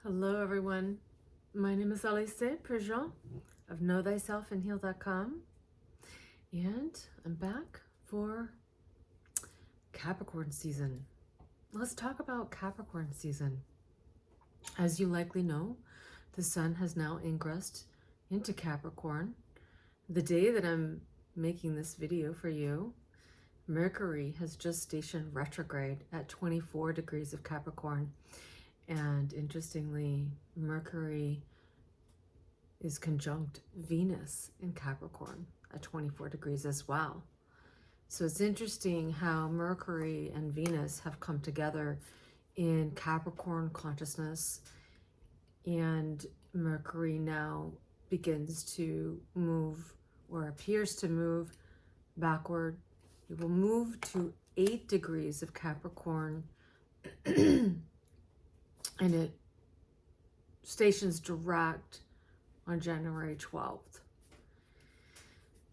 Hello everyone, my name is Alisé A Prejean of KnowThyselfAndHeal.com, and I'm back for Capricorn season. Let's talk about Capricorn season. As you likely know, the sun has now ingressed into Capricorn. The day that I'm making this video for you, Mercury has just stationed retrograde at 24 degrees of Capricorn. And interestingly, Mercury is conjunct Venus in Capricorn at 24 degrees as well. So it's interesting how Mercury and Venus have come together in Capricorn consciousness, and Mercury now begins to move, or appears to move, backward. It will move to 8 degrees of Capricorn and it stations direct on January 12th.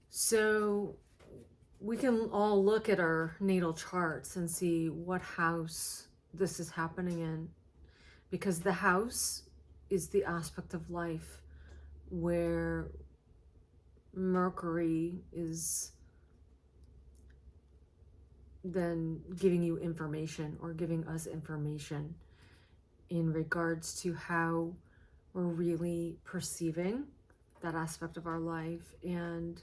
So we can all look at our natal charts and see what house this is happening in, because the house is the aspect of life where Mercury is then giving you information, or giving us information in regards to how we're really perceiving that aspect of our life and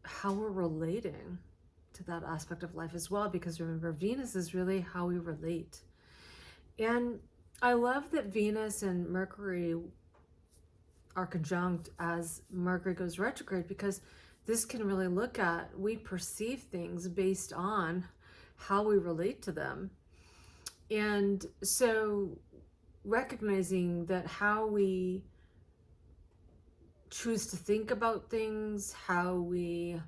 how we're relating to that aspect of life as well. Because remember, Venus is really how we relate. And I love that Venus and Mercury are conjunct as Mercury goes retrograde, because this can really look at, we perceive things based on how we relate to them. And so recognizing that how we choose to think about things, how we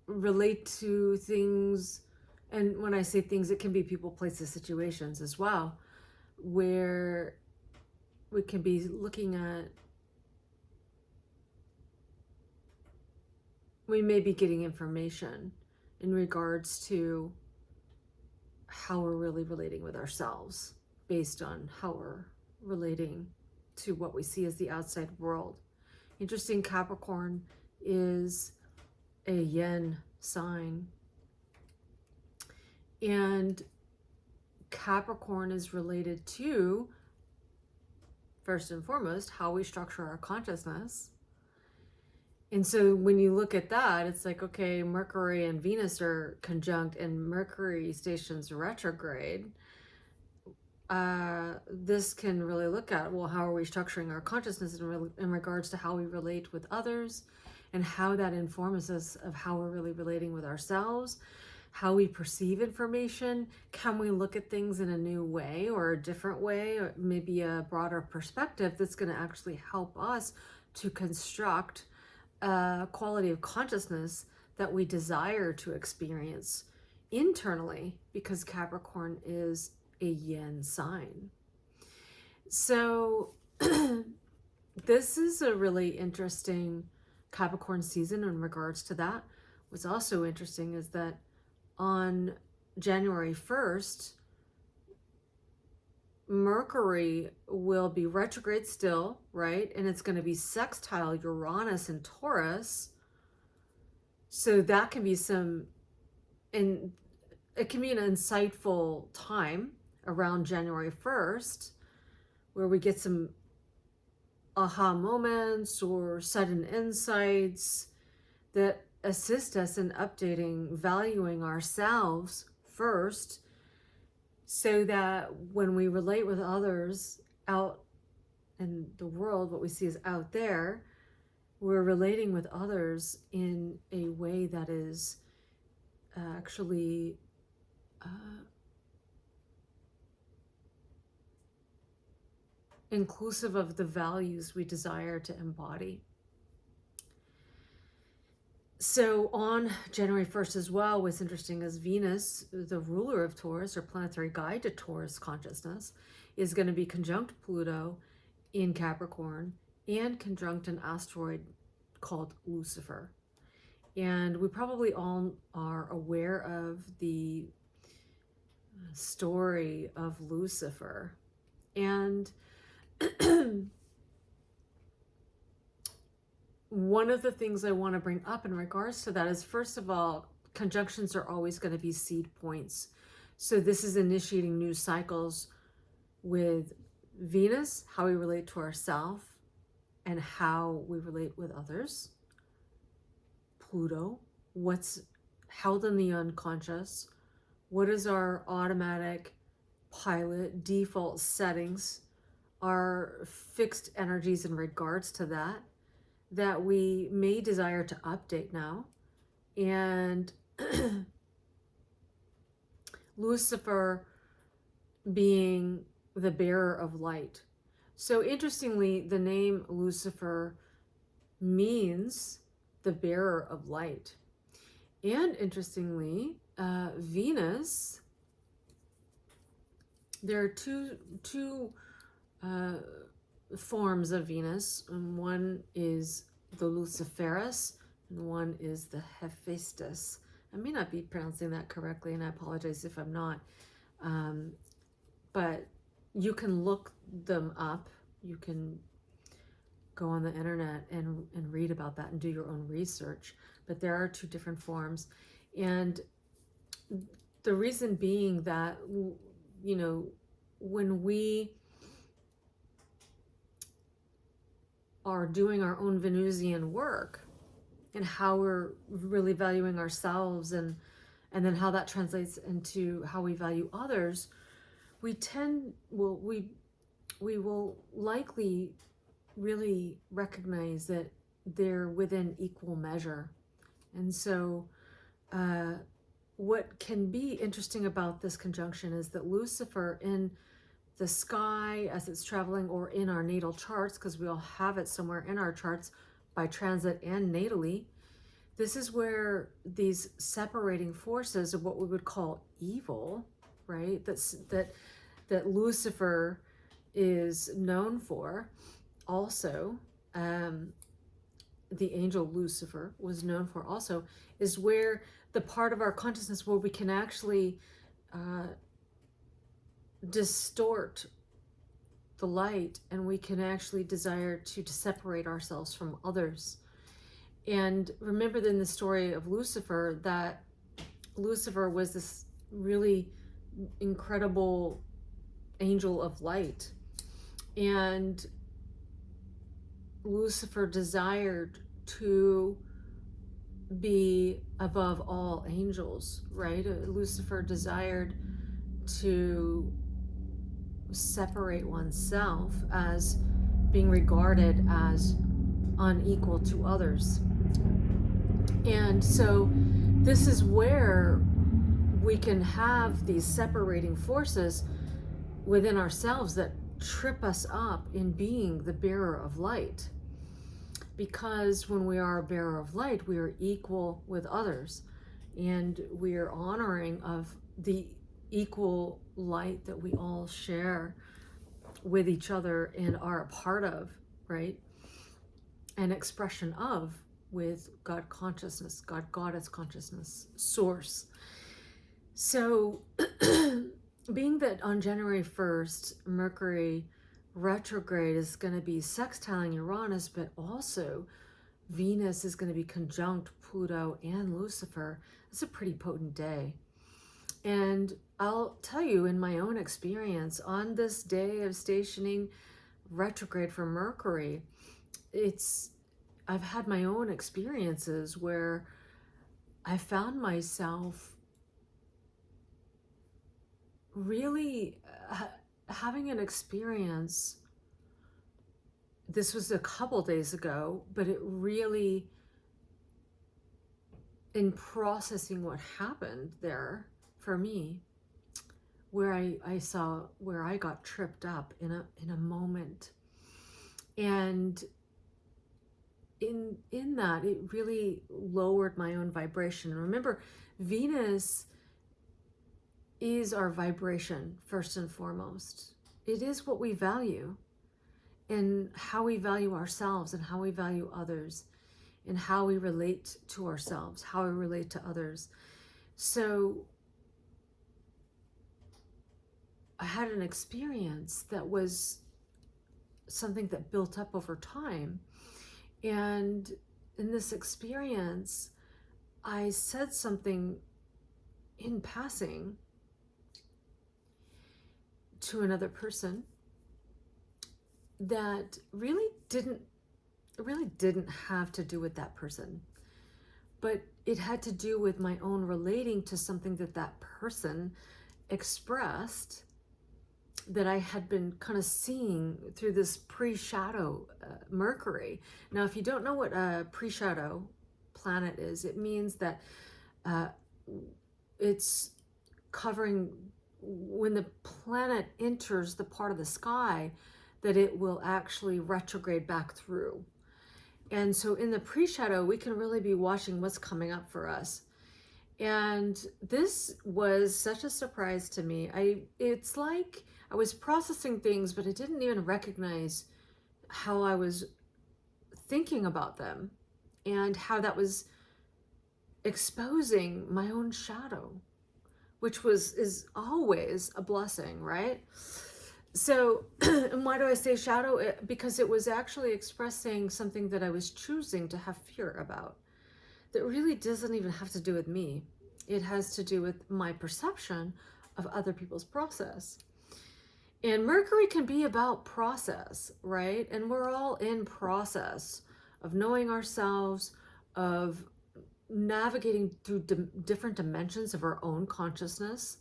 relate to things, and when I say things, it can be people, places, situations as well, where we can be looking at, we may be getting information in regards to how we're really relating with ourselves based on how we're relating to what we see as the outside world. Interesting, Capricorn is a yin sign, and Capricorn is related to, first and foremost, how we structure our consciousness. And so when you look at that, it's like, okay, Mercury and Venus are conjunct and Mercury stations retrograde. This can really look at, well, how are we structuring our consciousness in regards to how we relate with others, and how that informs us of how we're really relating with ourselves, how we perceive information. Can we look at things in a new way, or a different way, or maybe a broader perspective that's going to actually help us to construct a quality of consciousness that we desire to experience internally, because Capricorn is a yin sign. So this is a really interesting Capricorn season in regards to that. What's also interesting is that on January 1st, Mercury will be retrograde still, right? And it's going to be sextile Uranus and Taurus. So that can be and it can be an insightful time around January 1st, where we get some aha moments or sudden insights that assist us in updating, valuing ourselves first, so that when we relate with others out in the world, what we see is out there, we're relating with others in a way that is actually inclusive of the values we desire to embody. So on January 1st as well, what's interesting is Venus, the ruler of Taurus, or planetary guide to Taurus consciousness, is going to be conjunct Pluto in Capricorn and conjunct an asteroid called Lucifer. And we probably all are aware of the story of Lucifer. And one of the things I want to bring up in regards to that is, first of all, conjunctions are always going to be seed points. So this is initiating new cycles with Venus, how we relate to ourselves and how we relate with others. Pluto, what's held in the unconscious, what is our automatic pilot default settings, our fixed energies in regards to that we may desire to update now. And Lucifer being the bearer of light. So interestingly, the name Lucifer means the bearer of light. And interestingly, Venus, there are two forms of Venus, and one is the Luciferus and one is the Hephaestus. I may not be pronouncing that correctly, and I apologize if I'm not, but you can look them up. You can go on the internet and read about that and do your own research. But there are two different forms, and the reason being that, you know, when we are doing our own Venusian work and how we're really valuing ourselves, and then how that translates into how we value others, we will likely really recognize that they're within equal measure. And so what can be interesting about this conjunction is that Lucifer in the sky as it's traveling, or in our natal charts, because we all have it somewhere in our charts by transit and natally, this is where these separating forces of what we would call evil, right, that Lucifer is known for. Also, the angel Lucifer was known for also, is where the part of our consciousness where we can actually distort the light, and we can actually desire to separate ourselves from others. And remember in the story of Lucifer that Lucifer was this really incredible angel of light, and Lucifer desired to be above all angels, right? Lucifer desired to separate oneself as being regarded as unequal to others. And so this is where we can have these separating forces within ourselves that trip us up in being the bearer of light. Because when we are a bearer of light, we are equal with others, and we are honoring of the equal light that we all share with each other and are a part of, right? An expression of with God consciousness, God Goddess consciousness, source. So being that on January 1st, Mercury retrograde is going to be sextiling Uranus, but also Venus is going to be conjunct Pluto and Lucifer. It's a pretty potent day. And I'll tell you, in my own experience, on this day of stationing retrograde for Mercury, I've had my own experiences where I found myself really having an experience. This was a couple days ago, but it really, in processing what happened there for me, where I saw where I got tripped up in a moment, and in that it really lowered my own vibration. Remember, Venus is our vibration first and foremost. It is what we value, and how we value ourselves and how we value others, and how we relate to ourselves, how we relate to others. So I had an experience that was something that built up over time. And in this experience, I said something in passing to another person that really didn't have to do with that person, but it had to do with my own relating to something that that person expressed that I had been kind of seeing through this pre-shadow Mercury. Now, if you don't know what a pre-shadow planet is, it means that it's covering, when the planet enters the part of the sky that it will actually retrograde back through. And so in the pre-shadow, we can really be watching what's coming up for us. And this was such a surprise to me. It's like I was processing things, but I didn't even recognize how I was thinking about them and how that was exposing my own shadow, which is always a blessing, right? So, and why do I say shadow? Because it was actually expressing something that I was choosing to have fear about. That really doesn't even have to do with me. It has to do with my perception of other people's process. And Mercury can be about process, right? And we're all in process of knowing ourselves, of navigating through different dimensions of our own consciousness.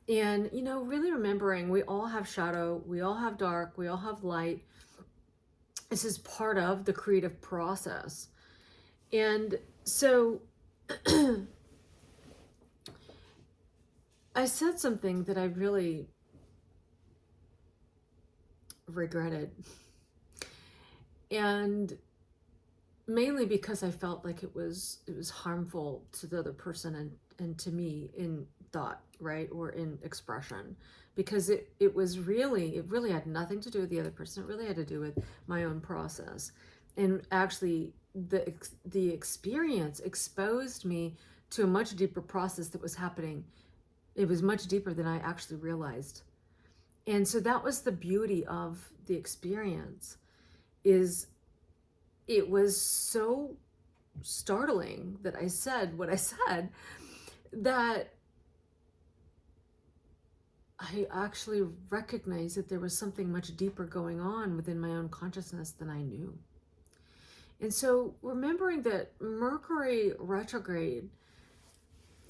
And, you know, really remembering we all have shadow, we all have dark, we all have light. This is part of the creative process. And so I said something that I really regretted. And mainly because I felt like it was harmful to the other person and to me in thought, right? Or in expression. Because it really had nothing to do with the other person. It really had to do with my own process. And actually the experience exposed me to a much deeper process that was happening. It was much deeper than I actually realized. And so that was the beauty of the experience, is it was so startling that I said what I said, that I actually recognized that there was something much deeper going on within my own consciousness than I knew. And so remembering that Mercury retrograde,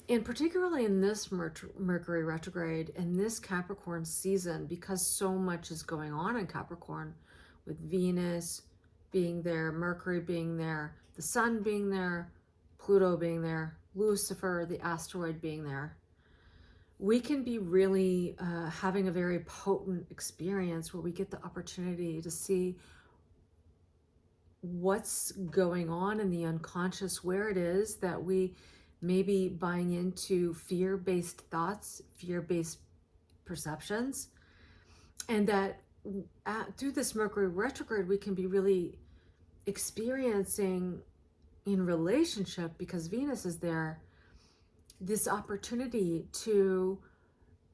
and particularly in this Mercury retrograde and this Capricorn season, because so much is going on in Capricorn, with Venus being there, Mercury being there, the Sun being there, Pluto being there, Lucifer, the asteroid being there, we can be really having a very potent experience where we get the opportunity to see what's going on in the unconscious, where it is that we may be buying into fear-based thoughts, fear-based perceptions, and that through this Mercury retrograde, we can be really experiencing in relationship, because Venus is there, this opportunity to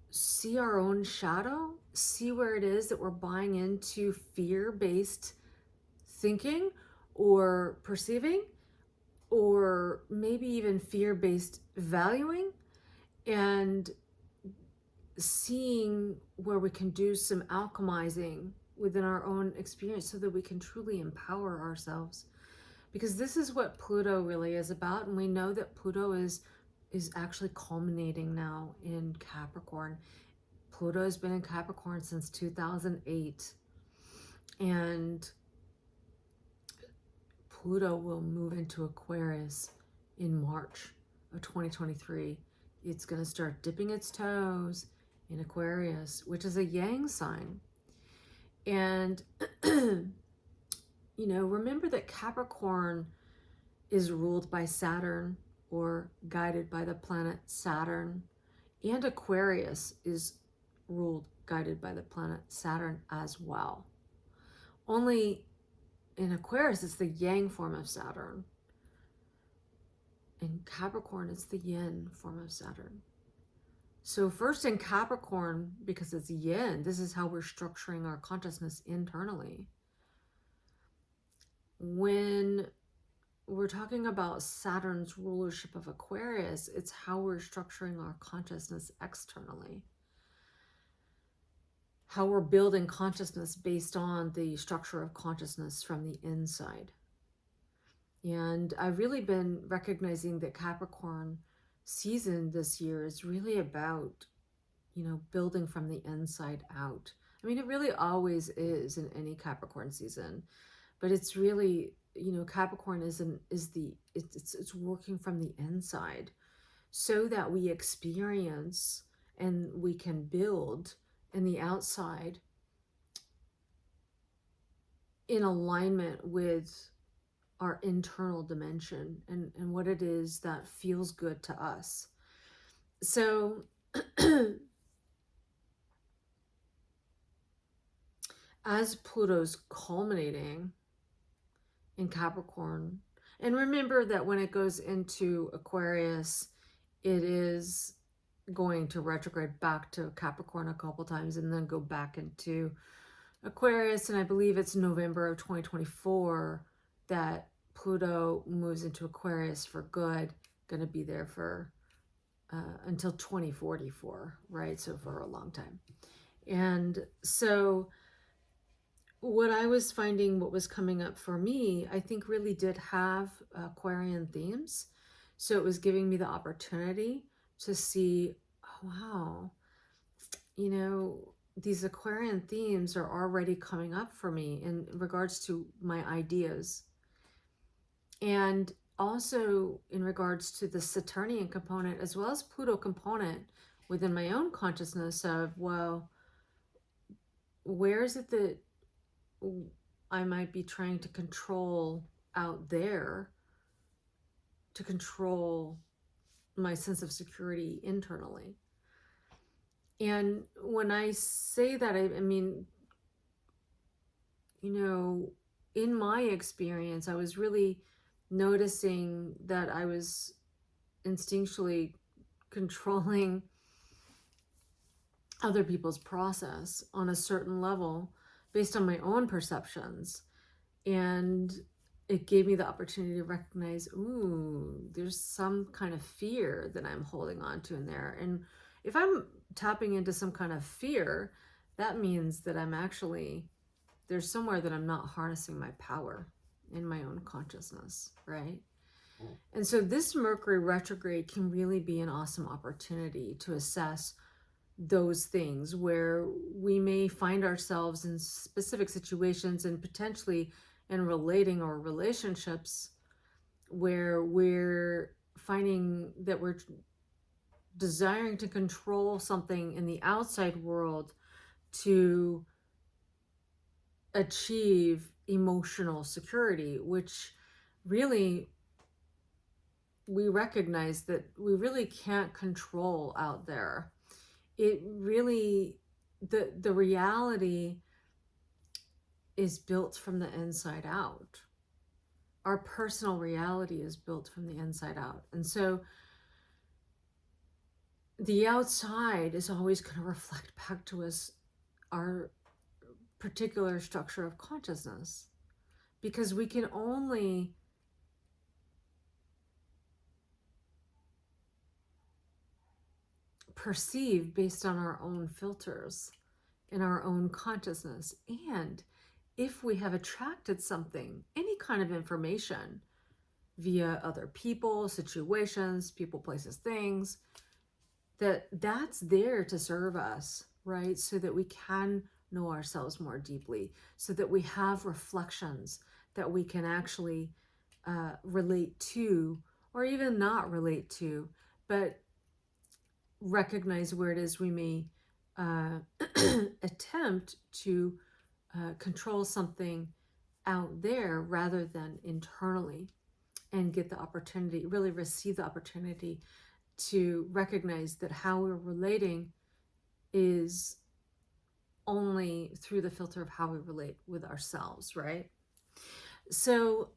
see our own shadow, see where it is that we're buying into fear-based thinking or perceiving, or maybe even fear-based valuing, and seeing where we can do some alchemizing within our own experience so that we can truly empower ourselves. Because this is what Pluto really is about, and we know that Pluto is actually culminating now in Capricorn. Pluto has been in Capricorn since 2008, and Pluto will move into Aquarius in March of 2023. It's going to start dipping its toes in Aquarius, which is a yang sign. And, you know, remember that Capricorn is ruled by Saturn, or guided by the planet Saturn, and Aquarius is ruled, guided by the planet Saturn as well. Only in Aquarius, it's the yang form of Saturn. In Capricorn, it's the yin form of Saturn. So first in Capricorn, because it's yin, this is how we're structuring our consciousness internally. When we're talking about Saturn's rulership of Aquarius, it's how we're structuring our consciousness externally. How we're building consciousness based on the structure of consciousness from the inside. And I've really been recognizing that Capricorn season this year is really about, building from the inside out. I mean, it really always is in any Capricorn season, but it's really, Capricorn it's working from the inside so that we experience and we can build in the outside in alignment with our internal dimension and what it is that feels good to us. So as Pluto's culminating in Capricorn, and remember that when it goes into Aquarius, it is going to retrograde back to Capricorn a couple times and then go back into Aquarius. And I believe it's November of 2024 that Pluto moves into Aquarius for good, going to be there for until 2044, right? So for a long time. And so what I was finding, what was coming up for me, I think really did have Aquarian themes. So it was giving me the opportunity to see, oh, wow, these Aquarian themes are already coming up for me in regards to my ideas. And also in regards to the Saturnian component, as well as Pluto component within my own consciousness of, well, where is it that I might be trying to control out there to control my sense of security internally? And when I say that, I mean, in my experience, I was really noticing that I was instinctually controlling other people's process on a certain level based on my own perceptions. And it gave me the opportunity to recognize, ooh, there's some kind of fear that I'm holding on to in there. And if I'm tapping into some kind of fear, that means that there's somewhere that I'm not harnessing my power in my own consciousness, right? And so this Mercury retrograde can really be an awesome opportunity to assess those things where we may find ourselves in specific situations and potentially in relating or relationships where we're finding that we're desiring to control something in the outside world to achieve emotional security, which really we recognize that we really can't control out there. It really, the reality is built from the inside out. Our personal reality is built from the inside out. And so the outside is always going to reflect back to us our particular structure of consciousness, because we can only perceive based on our own filters in our own consciousness. And if we have attracted something, any kind of information via other people, situations, people, places, things, that's there to serve us, right? So that we can know ourselves more deeply, so that we have reflections that we can actually relate to, or even not relate to, but recognize where it is we may attempt to control something out there rather than internally, and get the opportunity, really receive the opportunity to recognize that how we're relating is only through the filter of how we relate with ourselves, right? So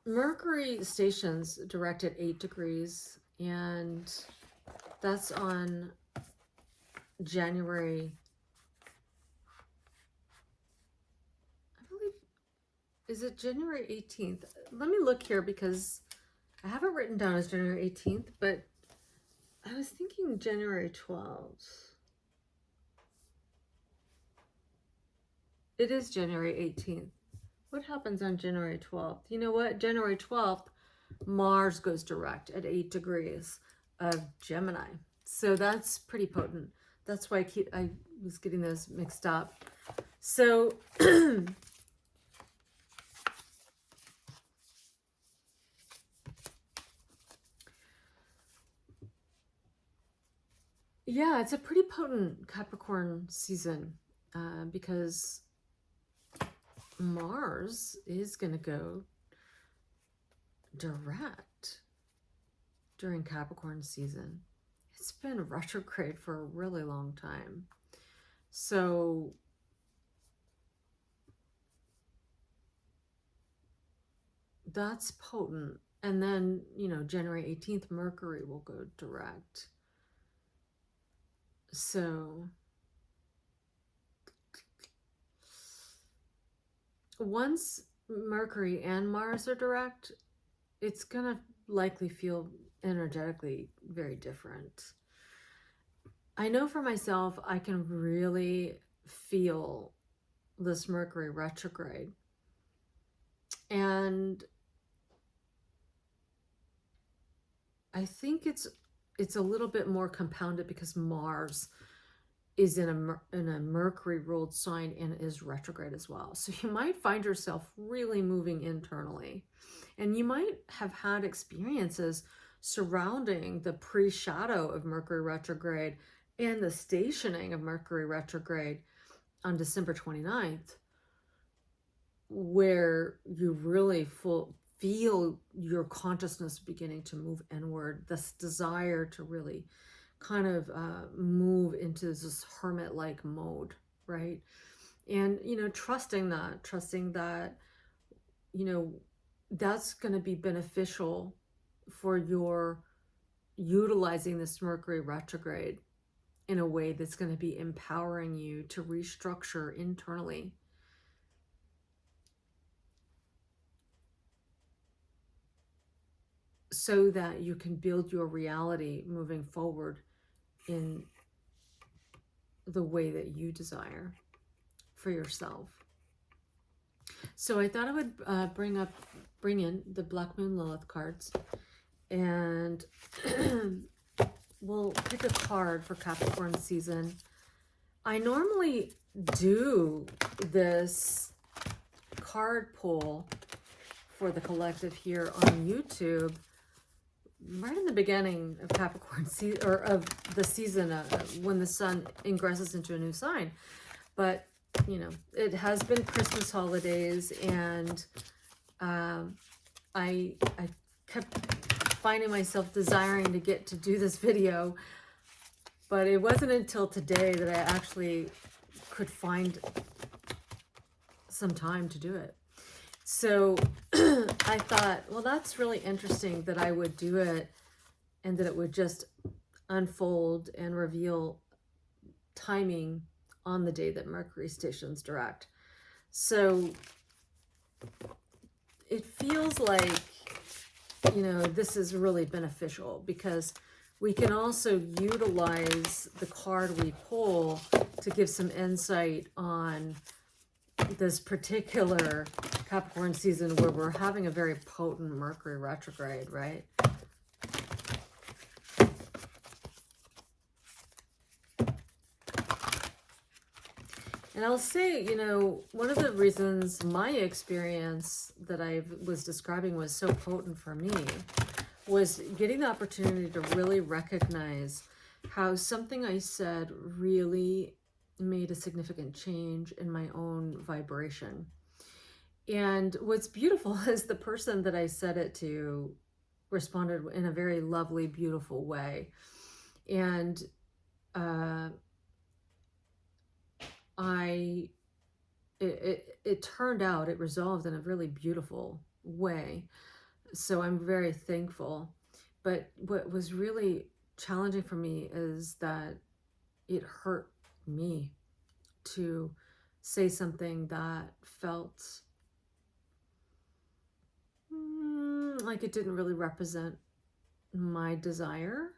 Mercury stations direct at 8 degrees, and that's on January, I believe, is it January 18th? Let me look here because I have it written down as January 18th, but I was thinking January 12th. It is January 18th. What happens on January 12th? You know what? January 12th, Mars goes direct at 8 degrees of Gemini. So that's pretty potent. That's why I was getting those mixed up. So yeah, it's a pretty potent Capricorn season because Mars is going to go direct during Capricorn season. It's been retrograde for a really long time. So that's potent. And then, you know, January 18th, Mercury will go direct. So once Mercury and Mars are direct, it's going to likely feel energetically very different. I know for myself, I can really feel this Mercury retrograde. And I think it's a little bit more compounded because Mars is in a Mercury ruled sign and is retrograde as well. So you might find yourself really moving internally, and you might have had experiences surrounding the pre-shadow of Mercury retrograde and the stationing of Mercury retrograde on December 29th, where you really feel your consciousness beginning to move inward, this desire to really kind of move into this hermit-like mode, right? And, you know, trusting that, you know, that's going to be beneficial for your utilizing this Mercury retrograde in a way that's going to be empowering you to restructure internally. So that you can build your reality moving forward in the way that you desire for yourself. So I thought I would bring in the Black Moon Lilith cards, and we'll pick a card for Capricorn season. I normally do this card pull for the collective here on YouTube right in the beginning of Capricorn season, or of the season, when the sun ingresses into a new sign. But you know, it has been Christmas holidays, and I kept finding myself desiring to get to do this video, but it wasn't until today that I actually could find some time to do it. So I thought, well, that's really interesting that I would do it and that it would just unfold and reveal timing on the day that Mercury stations direct. So it feels like, you know, this is really beneficial because we can also utilize the card we pull to give some insight on this particular Capricorn season where we're having a very potent Mercury retrograde, right? And I'll say, you know, one of the reasons my experience that I was describing was so potent for me was getting the opportunity to really recognize how something I said really made a significant change in my own vibration. And what's beautiful is the person that I said it to responded in a very lovely, beautiful way. And it turned out, it resolved in a really beautiful way. So I'm very thankful. But what was really challenging for me is that it hurt me to say something that felt like it didn't really represent my desire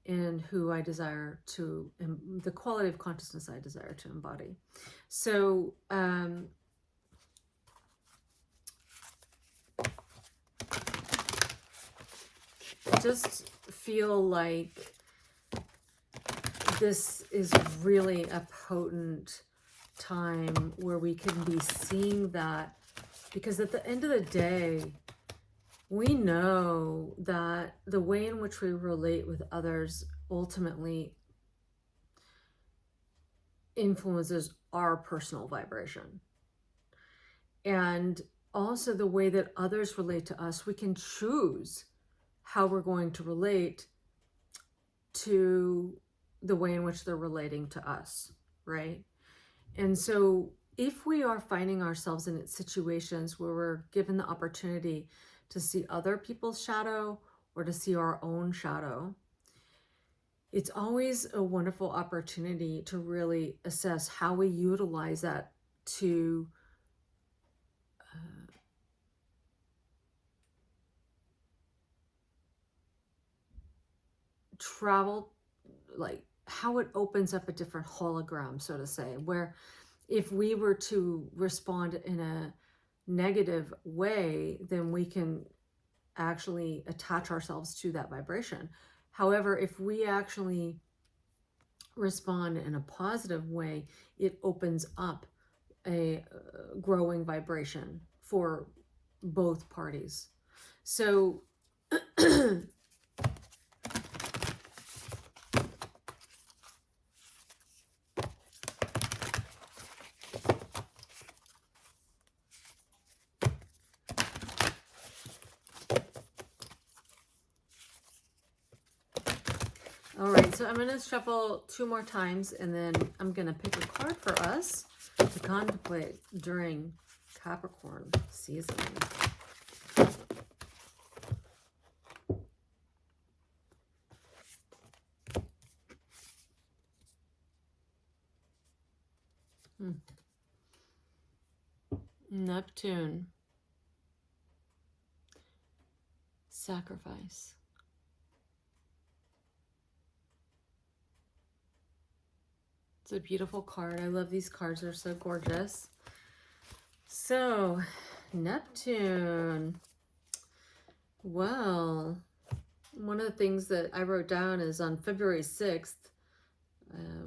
and who I desire to, the quality of consciousness I desire to embody. So just feel like this is really a potent time where we can be seeing that, because at the end of the day, we know that the way in which we relate with others ultimately influences our personal vibration. And also the way that others relate to us, we can choose how we're going to relate to the way in which they're relating to us, right? And so if we are finding ourselves in situations where we're given the opportunity to see other people's shadow or to see our own shadow, it's always a wonderful opportunity to really assess how we utilize that to travel, like how it opens up a different hologram, so to say, where if we were to respond in a negative way, then we can actually attach ourselves to that vibration. However, if we actually respond in a positive way, it opens up a growing vibration for both parties. So all right, so I'm going to shuffle 2 more times, and then I'm going to pick a card for us to contemplate during Capricorn season. Neptune. Sacrifice. It's a beautiful card. I love these cards. They're so gorgeous. So, Neptune. Well, one of the things that I wrote down is on February 6th,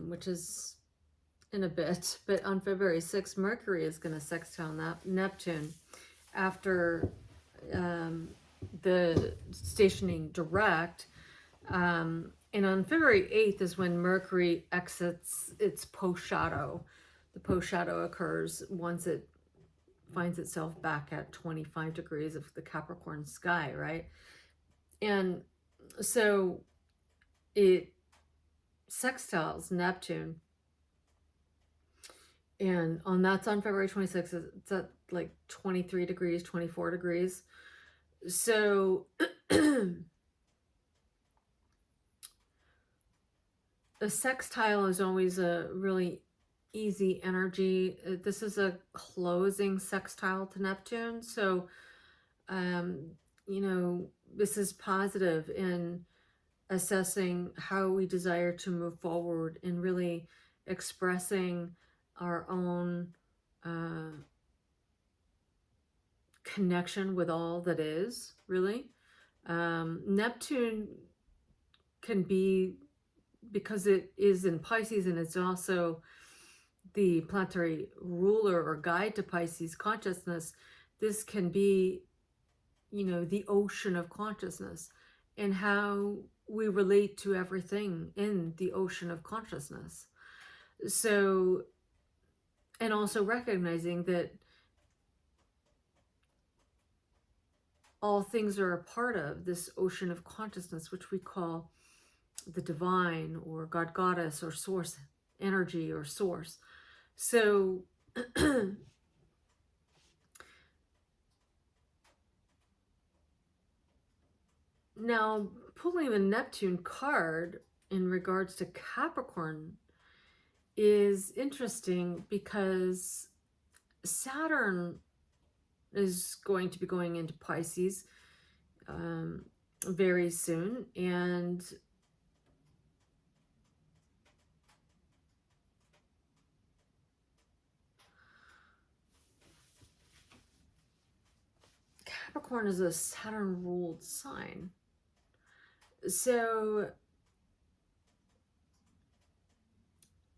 which is in a bit, but on February 6th, Mercury is going to sextile Neptune after the stationing direct. And on February 8th is when Mercury exits its post-shadow. The post-shadow occurs once it finds itself back at 25 degrees of the Capricorn sky, right? And so it sextiles Neptune. And that's on February 26th. It's at like 23 degrees, 24 degrees. So a sextile is always a really easy energy. This is a closing sextile to Neptune. So, you know, this is positive in assessing how we desire to move forward and really expressing our own connection with all that is, really. Neptune can be, because it is in Pisces and it's also the planetary ruler or guide to Pisces consciousness, this can be, you know, the ocean of consciousness and how we relate to everything in the ocean of consciousness. So, and also recognizing that all things are a part of this ocean of consciousness, which we call the divine or God, goddess, or source energy or source. So Now, pulling the Neptune card in regards to Capricorn is interesting because Saturn is going to be going into Pisces very soon, and Capricorn is a Saturn ruled sign. So,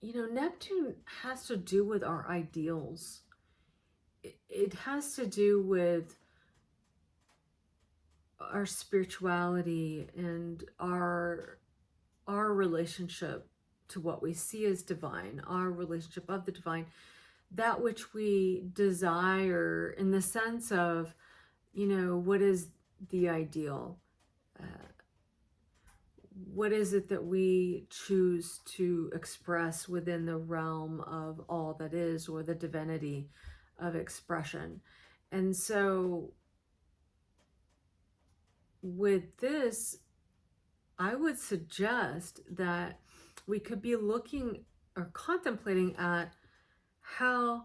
you know, Neptune has to do with our ideals. It has to do with our spirituality and our relationship to what we see as divine, our relationship of the divine, that which we desire, in the sense of, you know, what is the ideal? What is it that we choose to express within the realm of all that is, or the divinity of expression? And so with this, I would suggest that we could be looking or contemplating at how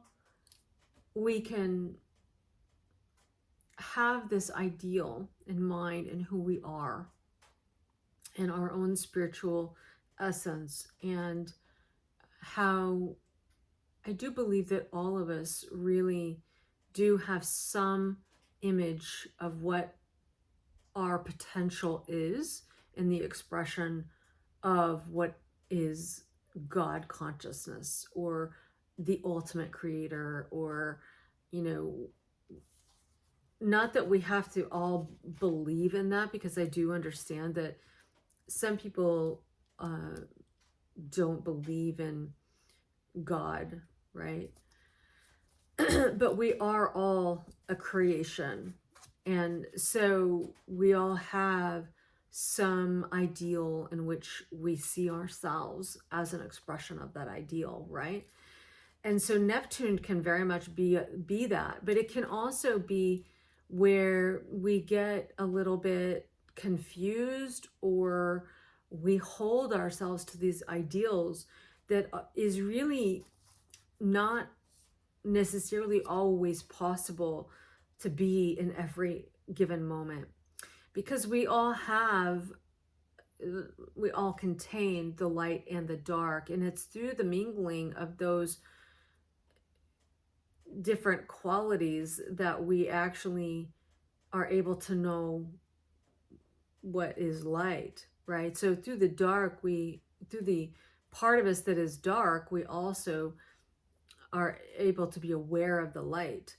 we can have this ideal in mind and who we are and our own spiritual essence, and how I do believe that all of us really do have some image of what our potential is in the expression of what is God consciousness, or the ultimate creator, or, you know, not that we have to all believe in that, because I do understand that some people don't believe in God, right? But we are all a creation. And so we all have some ideal in which we see ourselves as an expression of that ideal, right? And so Neptune can very much be that, but it can also be where we get a little bit confused, or we hold ourselves to these ideals that is really not necessarily always possible to be in every given moment, because we all contain the light and the dark, and it's through the mingling of those different qualities that we actually are able to know what is light, right? So through the dark, through the part of us that is dark, we also are able to be aware of the light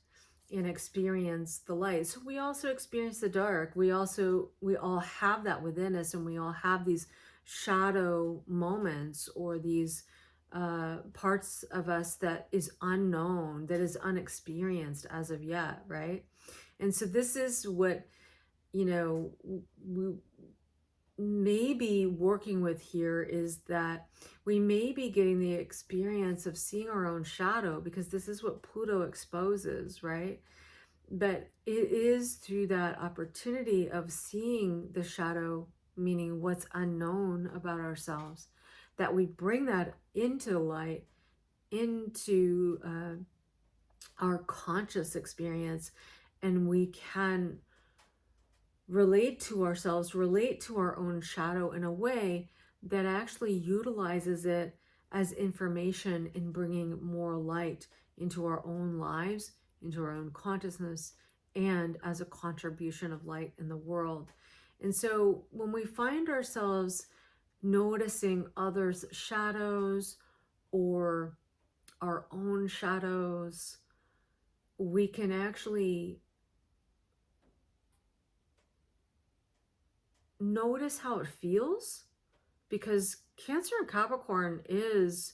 and experience the light. So we also experience the dark. We all have that within us, and we all have these shadow moments, or these parts of us that is unknown, that is unexperienced as of yet, right? And so this is what, you know, we may be working with here, is that we may be getting the experience of seeing our own shadow, because this is what Pluto exposes, right? But it is through that opportunity of seeing the shadow, meaning what's unknown about ourselves, that we bring that into the light, into our conscious experience, and we can relate to ourselves, relate to our own shadow in a way that actually utilizes it as information in bringing more light into our own lives, into our own consciousness, and as a contribution of light in the world. And so when we find ourselves noticing others' shadows or our own shadows, we can actually notice how it feels, because Cancer and Capricorn is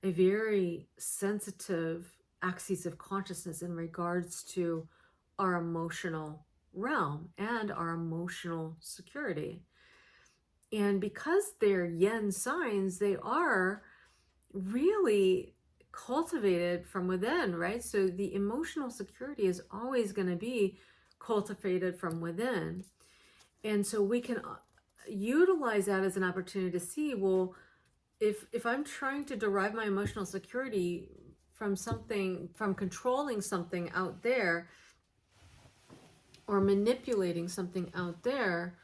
a very sensitive axis of consciousness in regards to our emotional realm and our emotional security. And because they're yin signs, they are really cultivated from within, right? So the emotional security is always going to be cultivated from within. And so we can utilize that as an opportunity to see, well, if I'm trying to derive my emotional security from something, from controlling something out there or manipulating something out there,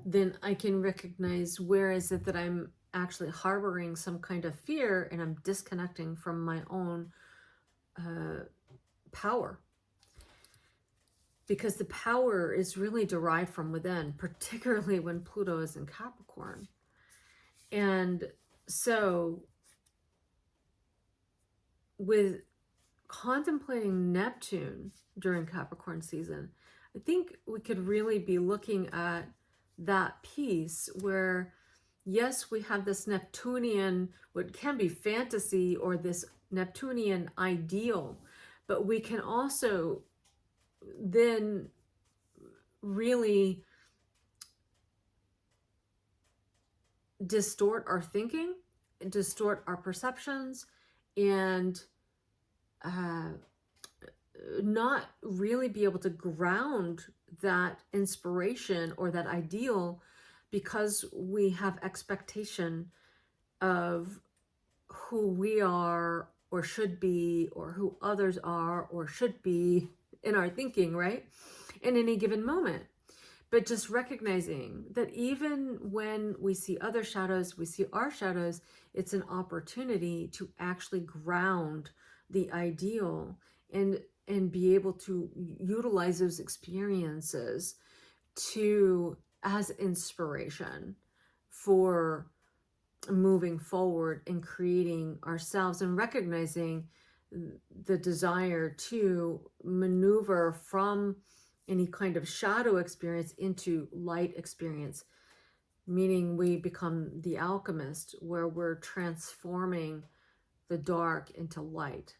then I can recognize where is it that I'm actually harboring some kind of fear and I'm disconnecting from my own power. Because the power is really derived from within, particularly when Pluto is in Capricorn. And so with contemplating Neptune during Capricorn season, I think we could really be looking at that piece where, yes, we have this Neptunian, what can be fantasy or this Neptunian ideal, but we can also then really distort our thinking, distort our perceptions, and not really be able to ground that inspiration or that ideal because we have expectation of who we are or should be or who others are or should be in our thinking, right? In any given moment. But just recognizing that even when we see other shadows, we see our shadows, it's an opportunity to actually ground the ideal and be able to utilize those experiences to as inspiration for moving forward and creating ourselves and recognizing the desire to maneuver from any kind of shadow experience into light experience, meaning we become the alchemist where we're transforming the dark into light.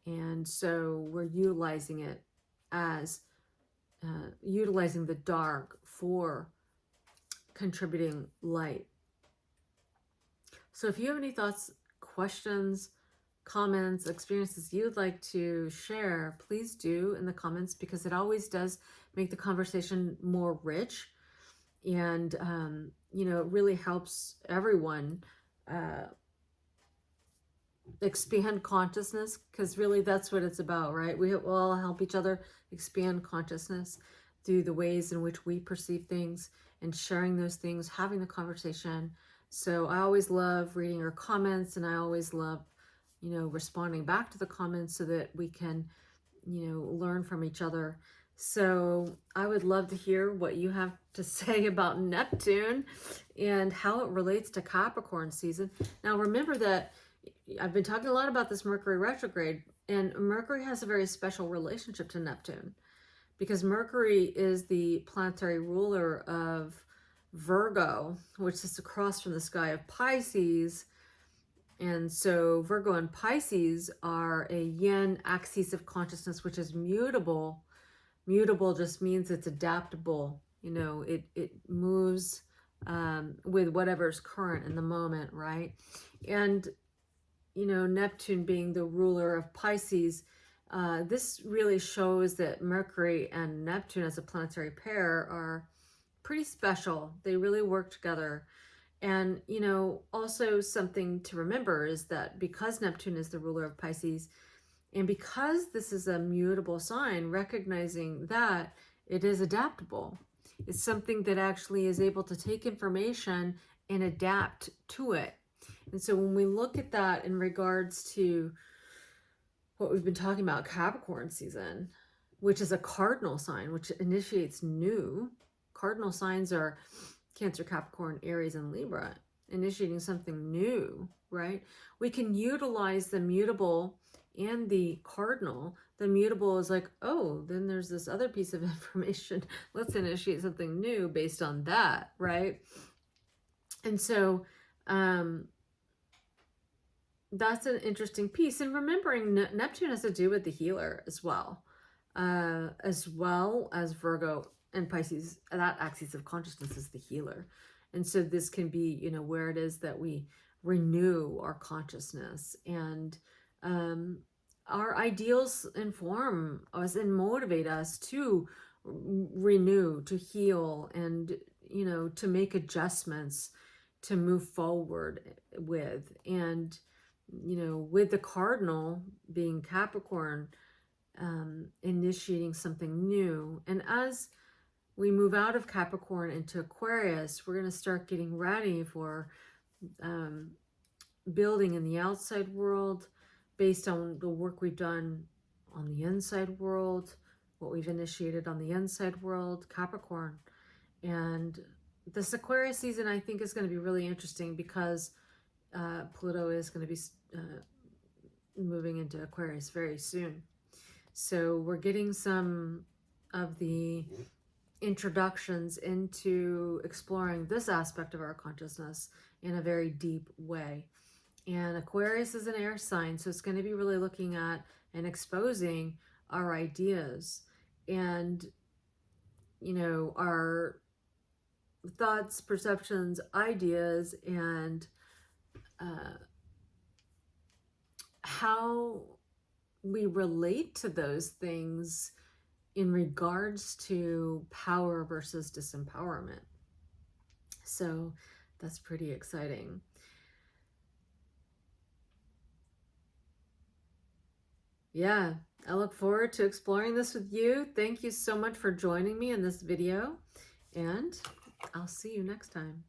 And so we're utilizing it as utilizing the dark for contributing light. So if you have any thoughts, questions, comments, experiences you'd like to share, please do in the comments, because it always does make the conversation more rich. And, you know, it really helps everyone expand consciousness, because really that's what it's about, right? We will all help each other expand consciousness through the ways in which we perceive things and sharing those things, having the conversation. So I always love reading your comments, and I always love, you know, responding back to the comments so that we can, you know, learn from each other. So I would love to hear what you have to say about Neptune and how it relates to Capricorn season. Now, remember that I've been talking a lot about this Mercury retrograde, and Mercury has a very special relationship to Neptune because Mercury is the planetary ruler of Virgo, which is across from the sky of Pisces. And so Virgo and Pisces are a yin axis of consciousness, which is mutable. Mutable just means it's adaptable. You know, it moves with whatever's current in the moment, right? And, you know, Neptune being the ruler of Pisces, this really shows that Mercury and Neptune as a planetary pair are pretty special. They really work together. And, you know, also something to remember is that because Neptune is the ruler of Pisces, and because this is a mutable sign, recognizing that it is adaptable. It's something that actually is able to take information and adapt to it. And so when we look at that in regards to what we've been talking about, Capricorn season, which is a cardinal sign, which initiates new. Cardinal signs are Cancer, Capricorn, Aries, and Libra, initiating something new, right? We can utilize the mutable and the cardinal. The mutable is like, oh, then there's this other piece of information. Let's initiate something new based on that, right? And so that's an interesting piece. And remembering Neptune has to do with the healer as well as Virgo and Pisces. That axis of consciousness is the healer. And so this can be, you know, where it is that we renew our consciousness, and our ideals inform us and motivate us to renew, to heal, and, you know, to make adjustments to move forward with. And, you know, with the cardinal being Capricorn, initiating something new. And as we move out of Capricorn into Aquarius, we're going to start getting ready for building in the outside world based on the work we've done on the inside world, what we've initiated on the inside world, Capricorn. And this Aquarius season, I think, is going to be really interesting because Pluto is going to be moving into Aquarius very soon. So we're getting some of the introductions into exploring this aspect of our consciousness in a very deep way. And Aquarius is an air sign, so it's going to be really looking at and exposing our ideas and, you know, our thoughts, perceptions, ideas, and how we relate to those things in regards to power versus disempowerment. So that's pretty exciting. Yeah, I look forward to exploring this with you. Thank you so much for joining me in this video, and I'll see you next time.